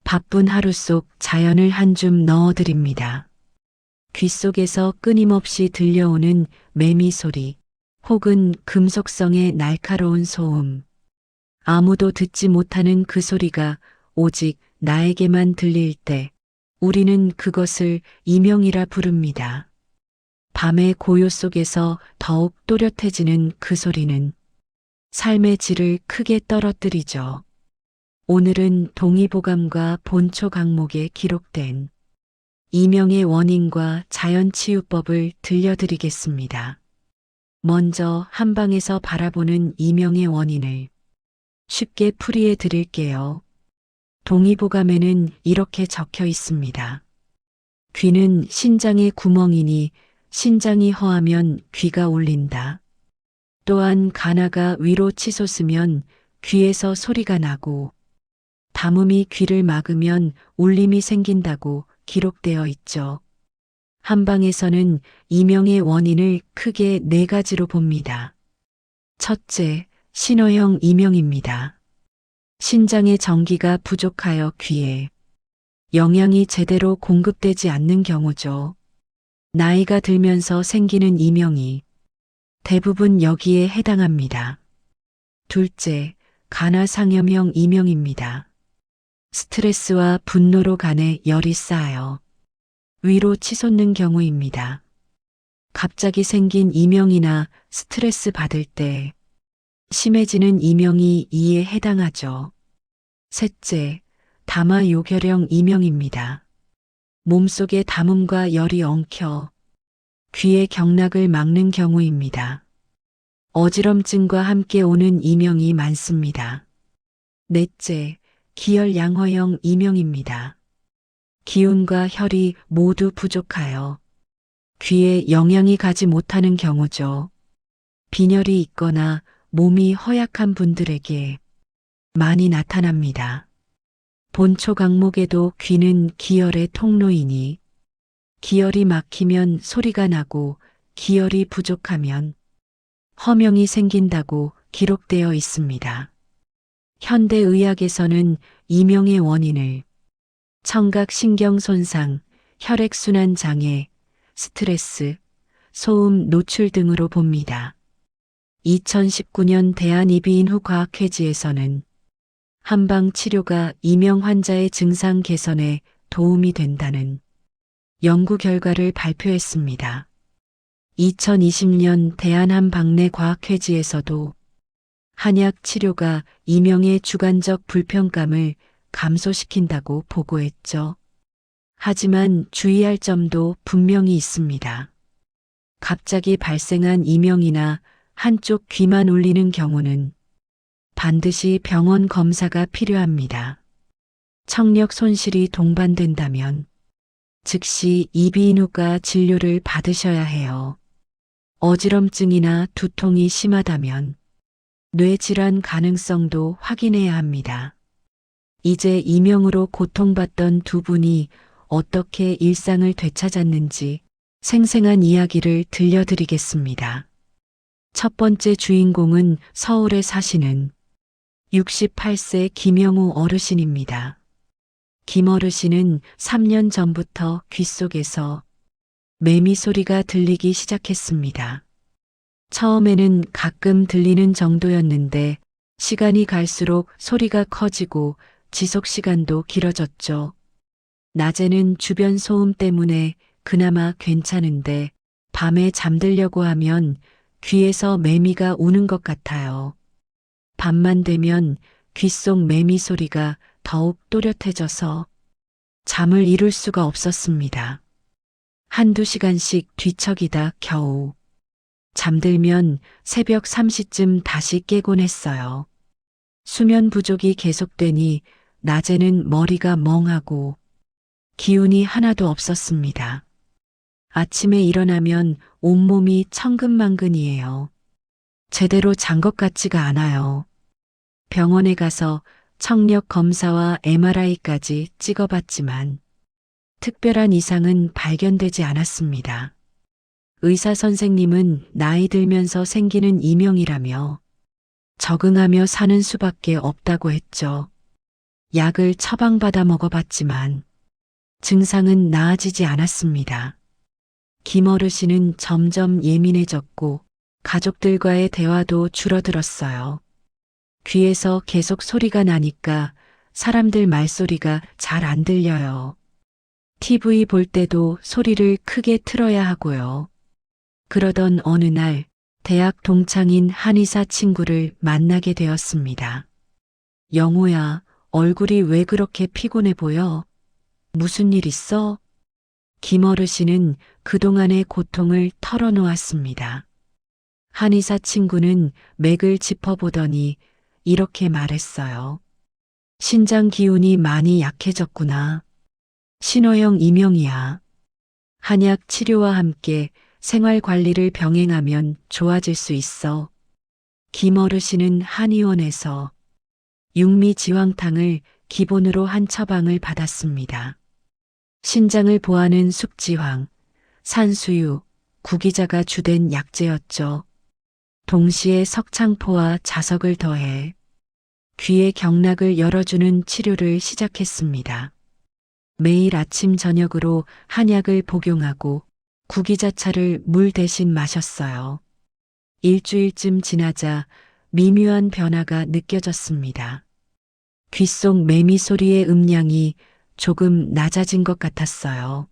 바쁜 하루 속 자연을 한 줌 넣어드립니다. 귀 속에서 끊임없이 들려오는 매미 소리, 혹은 금속성의 날카로운 소음. 아무도 듣지 못하는 그 소리가 오직 나에게만 들릴 때 우리는 그것을 이명이라 부릅니다. 밤의 고요 속에서 더욱 또렷해지는 그 소리는 삶의 질을 크게 떨어뜨리죠. 오늘은 동의보감과 본초 강목에 기록된 이명의 원인과 자연치유법을 들려드리겠습니다. 먼저 한방에서 바라보는 이명의 원인을 쉽게 풀이해 드릴게요. 동의보감에는 이렇게 적혀 있습니다. 귀는 신장의 구멍이니 신장이 허하면 귀가 울린다. 또한 가나가 위로 치솟으면 귀에서 소리가 나고 담음이 귀를 막으면 울림이 생긴다고 기록되어 있죠. 한방에서는 이명의 원인을 크게 네 가지로 봅니다. 첫째, 신호형 이명입니다. 신장의 전기가 부족하여 귀에 영양이 제대로 공급되지 않는 경우죠. 나이가 들면서 생기는 이명이 대부분 여기에 해당합니다. 둘째, 간화상염형 이명입니다. 스트레스와 분노로 간에 열이 쌓여 위로 치솟는 경우입니다. 갑자기 생긴 이명이나 스트레스 받을 때 심해지는 이명이 이에 해당하죠. 셋째, 담화요결형 이명입니다. 몸속에 담음과 열이 엉켜 귀의 경락을 막는 경우입니다. 어지럼증과 함께 오는 이명이 많습니다. 넷째, 기혈양허형 이명입니다. 기운과 혈이 모두 부족하여 귀에 영양이 가지 못하는 경우죠. 빈혈이 있거나 몸이 허약한 분들에게 많이 나타납니다. 본초 강목에도 귀는 기혈의 통로이니 기혈이 막히면 소리가 나고 기혈이 부족하면 허명이 생긴다고 기록되어 있습니다. 현대의학에서는 이명의 원인을 청각 신경 손상, 혈액순환 장애, 스트레스, 소음 노출 등으로 봅니다. 2019년 대한이비인후 과학회지에서는 한방 치료가 이명 환자의 증상 개선에 도움이 된다는 연구 결과를 발표했습니다. 2020년 대한한방내과학회지에서도 한약 치료가 이명의 주관적 불편감을 감소시킨다고 보고했죠. 하지만 주의할 점도 분명히 있습니다. 갑자기 발생한 이명이나 한쪽 귀만 울리는 경우는 반드시 병원 검사가 필요합니다. 청력 손실이 동반된다면 즉시 이비인후과 진료를 받으셔야 해요. 어지럼증이나 두통이 심하다면 뇌질환 가능성도 확인해야 합니다. 이제 이명으로 고통받던 두 분이 어떻게 일상을 되찾았는지 생생한 이야기를 들려드리겠습니다. 첫 번째 주인공은 서울에 사시는 68세 김영우 어르신입니다. 김 어르신은 3년 전부터 귀 속에서 매미 소리가 들리기 시작했습니다. 처음에는 가끔 들리는 정도였는데 시간이 갈수록 소리가 커지고 지속 시간도 길어졌죠. 낮에는 주변 소음 때문에 그나마 괜찮은데 밤에 잠들려고 하면 귀에서 매미가 우는 것 같아요. 밤만 되면 귀 속 매미 소리가 더욱 또렷해져서 잠을 이룰 수가 없었습니다. 한두 시간씩 뒤척이다 겨우 잠들면 새벽 3시쯤 다시 깨곤 했어요. 수면 부족이 계속되니 낮에는 머리가 멍하고 기운이 하나도 없었습니다. 아침에 일어나면 온몸이 천근만근이에요. 제대로 잔 것 같지가 않아요. 병원에 가서 청력 검사와 MRI까지 찍어봤지만 특별한 이상은 발견되지 않았습니다. 의사 선생님은 나이 들면서 생기는 이명이라며 적응하며 사는 수밖에 없다고 했죠. 약을 처방받아 먹어봤지만 증상은 나아지지 않았습니다. 김어르신은 점점 예민해졌고 가족들과의 대화도 줄어들었어요. 귀에서 계속 소리가 나니까 사람들 말소리가 잘 안 들려요. TV 볼 때도 소리를 크게 틀어야 하고요. 그러던 어느 날 대학 동창인 한의사 친구를 만나게 되었습니다. 영호야, 얼굴이 왜 그렇게 피곤해 보여? 무슨 일 있어? 김어르신은 그동안의 고통을 털어놓았습니다. 한의사 친구는 맥을 짚어보더니 이렇게 말했어요. 신장 기운이 많이 약해졌구나. 신호형 이명이야. 한약 치료와 함께 생활 관리를 병행하면 좋아질 수 있어. 김어르신은 한의원에서 육미지황탕을 기본으로 한 처방을 받았습니다. 신장을 보하는 숙지황, 산수유, 구기자가 주된 약재였죠. 동시에 석창포와 자석을 더해 귀의 경락을 열어주는 치료를 시작했습니다. 매일 아침 저녁으로 한약을 복용하고 구기자차를 물 대신 마셨어요. 일주일쯤 지나자 미묘한 변화가 느껴졌습니다. 귓속 매미 소리의 음량이 조금 낮아진 것 같았어요.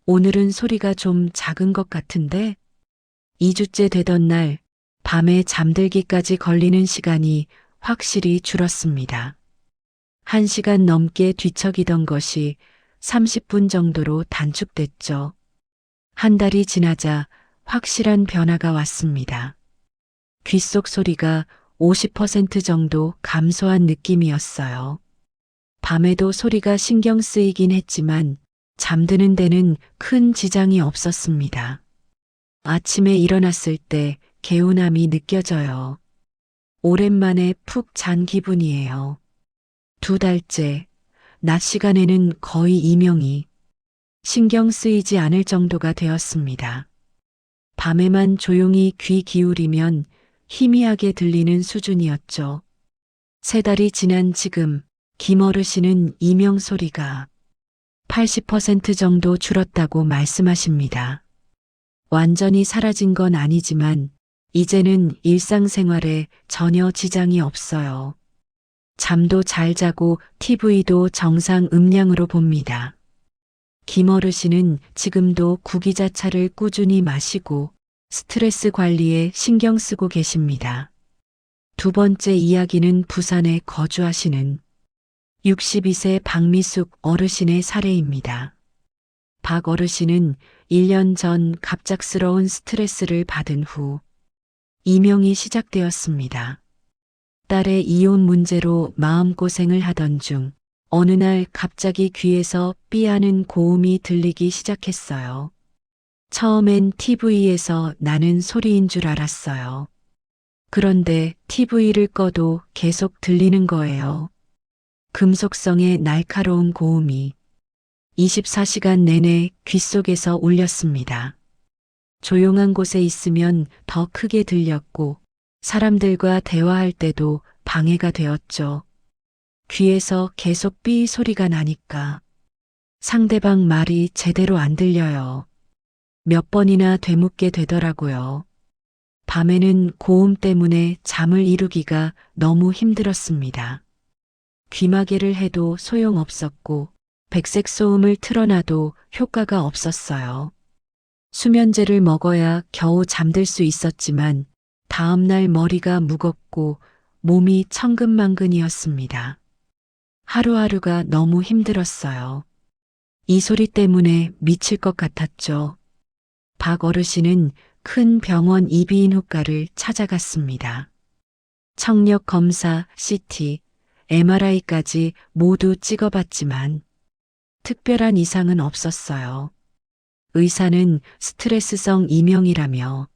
오늘은 소리가 좀 작은 것 같은데? 2주째 되던 날 밤에 잠들기까지 걸리는 시간이 확실히 줄었습니다. 1시간 넘게 뒤척이던 것이 30분 정도로 단축됐죠. 한 달이 지나자 확실한 변화가 왔습니다. 귓속 소리가 50% 정도 감소한 느낌이었어요. 밤에도 소리가 신경 쓰이긴 했지만 잠드는 데는 큰 지장이 없었습니다. 아침에 일어났을 때 개운함이 느껴져요. 오랜만에 푹 잔 기분이에요. 2달째, 낮 시간에는 거의 이명이 신경 쓰이지 않을 정도가 되었습니다. 밤에만 조용히 귀 기울이면 희미하게 들리는 수준이었죠. 3달이 지난 지금 김어르신은 이명 소리가 80% 정도 줄었다고 말씀하십니다. 완전히 사라진 건 아니지만 이제는 일상생활에 전혀 지장이 없어요. 잠도 잘 자고 TV도 정상 음량으로 봅니다. 김어르신은 지금도 구기자차를 꾸준히 마시고 스트레스 관리에 신경 쓰고 계십니다. 2번째 이야기는 부산에 거주하시는 62세 박미숙 어르신의 사례입니다. 박 어르신은 1년 전 갑작스러운 스트레스를 받은 후 이명이 시작되었습니다. 딸의 이혼 문제로 마음고생을 하던 중 어느 날 갑자기 귀에서 삐하는 고음이 들리기 시작했어요. 처음엔 TV에서 나는 소리인 줄 알았어요. 그런데 TV를 꺼도 계속 들리는 거예요. 금속성의 날카로운 고음이 24시간 내내 귓속에서 울렸습니다. 조용한 곳에 있으면 더 크게 들렸고 사람들과 대화할 때도 방해가 되었죠. 귀에서 계속 삐 소리가 나니까 상대방 말이 제대로 안 들려요. 몇 번이나 되묻게 되더라고요. 밤에는 고음 때문에 잠을 이루기가 너무 힘들었습니다. 귀마개를 해도 소용없었고 백색 소음을 틀어놔도 효과가 없었어요. 수면제를 먹어야 겨우 잠들 수 있었지만 다음날 머리가 무겁고 몸이 천근만근이었습니다. 하루하루가 너무 힘들었어요. 이 소리 때문에 미칠 것 같았죠. 박 어르신은 큰 병원 이비인후과를 찾아갔습니다. 청력 검사, CT, MRI까지 모두 찍어봤지만 특별한 이상은 없었어요. 의사는 스트레스성 이명이라며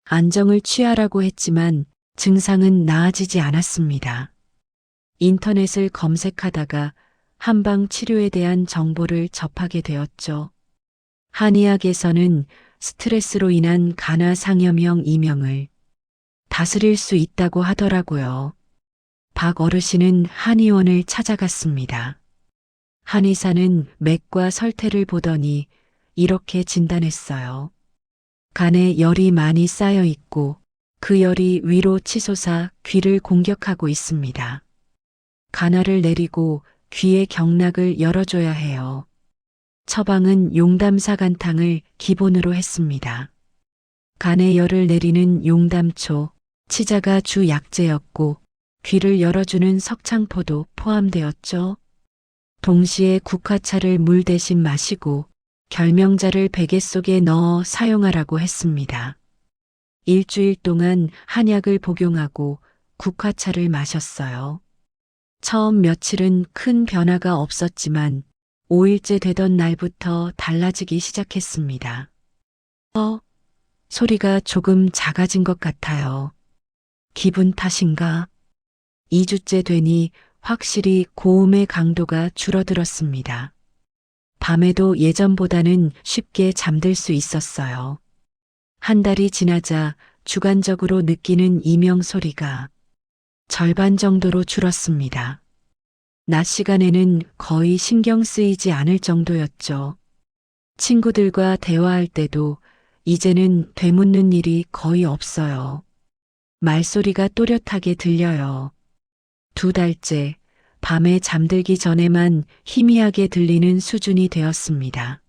안정을 취하라고 했지만 증상은 나아지지 않았습니다. 인터넷을 검색하다가 한방 치료에 대한 정보를 접하게 되었죠. 한의학에서는 스트레스로 인한 간화상염형 이명을 다스릴 수 있다고 하더라고요. 박 어르신은 한의원을 찾아갔습니다. 한의사는 맥과 설태를 보더니 이렇게 진단했어요. 간에 열이 많이 쌓여 있고 그 열이 위로 치솟아 귀를 공격하고 있습니다. 간알을 내리고 귀의 경락을 열어줘야 해요. 처방은 용담사간탕을 기본으로 했습니다. 간에 열을 내리는 용담초, 치자가 주 약재였고 귀를 열어주는 석창포도 포함되었죠. 동시에 국화차를 물 대신 마시고 결명자를 베개 속에 넣어 사용하라고 했습니다. 일주일 동안 한약을 복용하고 국화차를 마셨어요. 처음 며칠은 큰 변화가 없었지만 5일째 되던 날부터 달라지기 시작했습니다. 소리가 조금 작아진 것 같아요. 기분 탓인가? 2주째 되니 확실히 고음의 강도가 줄어들었습니다. 밤에도 예전보다는 쉽게 잠들 수 있었어요. 한 달이 지나자 주관적으로 느끼는 이명 소리가 절반 정도로 줄었습니다. 낮 시간에는 거의 신경 쓰이지 않을 정도였죠. 친구들과 대화할 때도 이제는 되묻는 일이 거의 없어요. 말소리가 또렷하게 들려요. 2달째 밤에 잠들기 전에만 희미하게 들리는 수준이 되었습니다.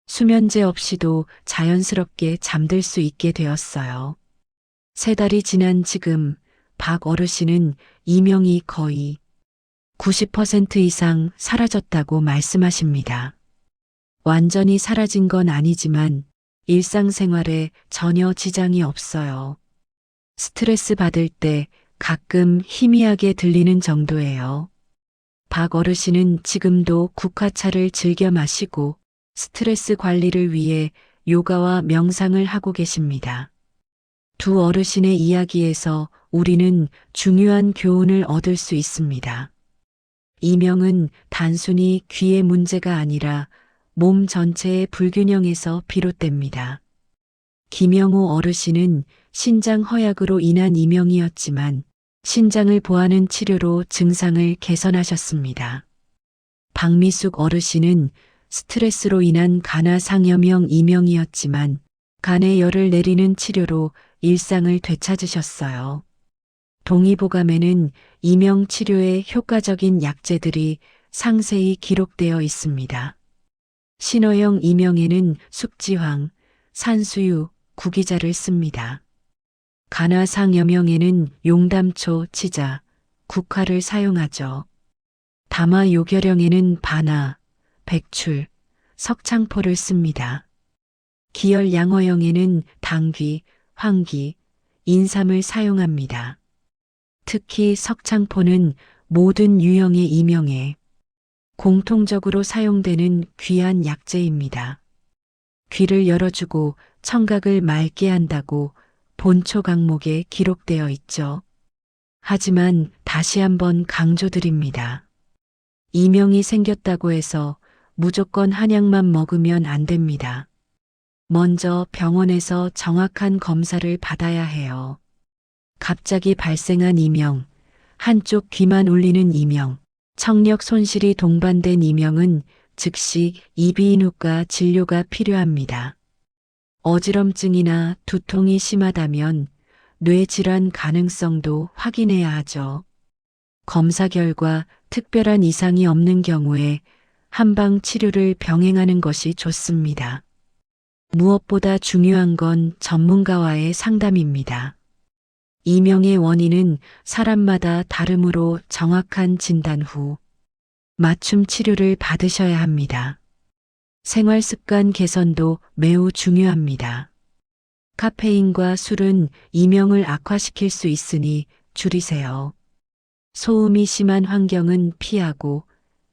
수면제 없이도 자연스럽게 잠들 수 있게 되었어요. 3달이 지난 지금 박 어르신은 이명이 거의 90% 이상 사라졌다고 말씀하십니다. 완전히 사라진 건 아니지만 일상생활에 전혀 지장이 없어요. 스트레스 받을 때 가끔 희미하게 들리는 정도예요. 박 어르신은 지금도 국화차를 즐겨 마시고 스트레스 관리를 위해 요가와 명상을 하고 계십니다. 두 어르신의 이야기에서 우리는 중요한 교훈을 얻을 수 있습니다. 이명은 단순히 귀의 문제가 아니라 몸 전체의 불균형에서 비롯됩니다. 김영호 어르신은 신장 허약으로 인한 이명이었지만 신장을 보하는 치료로 증상을 개선하셨습니다. 박미숙 어르신은 스트레스로 인한 간화상염형 이명이었지만 간에 열을 내리는 치료로 일상을 되찾으셨어요. 동의보감에는 이명 치료에 효과적인 약재들이 상세히 기록되어 있습니다. 신어형 이명에는 숙지황, 산수유, 구기자를 씁니다. 간화상염형에는 용담초, 치자, 국화를 사용하죠. 다마요결형에는 바나, 백출, 석창포를 씁니다. 기혈양어형에는 당귀, 황귀, 인삼을 사용합니다. 특히 석창포는 모든 유형의 이명에 공통적으로 사용되는 귀한 약재입니다. 귀를 열어주고 청각을 맑게 한다고 본초 강목에 기록되어 있죠. 하지만 다시 한번 강조드립니다. 이명이 생겼다고 해서 무조건 한약만 먹으면 안 됩니다. 먼저 병원에서 정확한 검사를 받아야 해요. 갑자기 발생한 이명, 한쪽 귀만 울리는 이명, 청력 손실이 동반된 이명은 즉시 이비인후과 진료가 필요합니다. 어지럼증이나 두통이 심하다면 뇌질환 가능성도 확인해야 하죠. 검사 결과 특별한 이상이 없는 경우에 한방 치료를 병행하는 것이 좋습니다. 무엇보다 중요한 건 전문가와의 상담입니다. 이명의 원인은 사람마다 다르므로 정확한 진단 후 맞춤 치료를 받으셔야 합니다. 생활 습관 개선도 매우 중요합니다. 카페인과 술은 이명을 악화시킬 수 있으니 줄이세요. 소음이 심한 환경은 피하고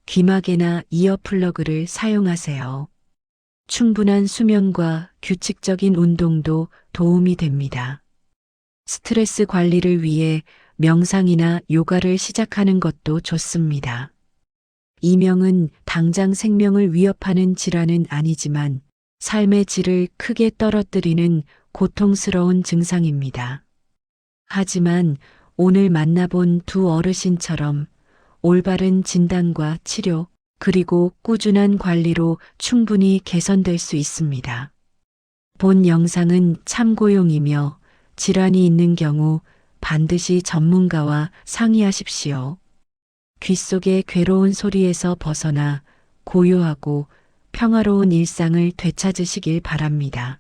귀마개나 이어플러그를 사용하세요. 충분한 수면과 규칙적인 운동도 도움이 됩니다. 스트레스 관리를 위해 명상이나 요가를 시작하는 것도 좋습니다. 이명은 당장 생명을 위협하는 질환은 아니지만 삶의 질을 크게 떨어뜨리는 고통스러운 증상입니다. 하지만 오늘 만나본 두 어르신처럼 올바른 진단과 치료, 그리고 꾸준한 관리로 충분히 개선될 수 있습니다. 본 영상은 참고용이며 질환이 있는 경우 반드시 전문가와 상의하십시오. 귀 속의 괴로운 소리에서 벗어나 고요하고 평화로운 일상을 되찾으시길 바랍니다.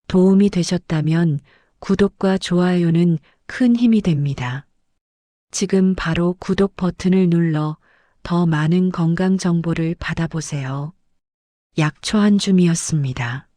도움이 되셨다면 구독과 좋아요는 큰 힘이 됩니다. 지금 바로 구독 버튼을 눌러 더 많은 건강 정보를 받아보세요. 약초 한 줌이었습니다.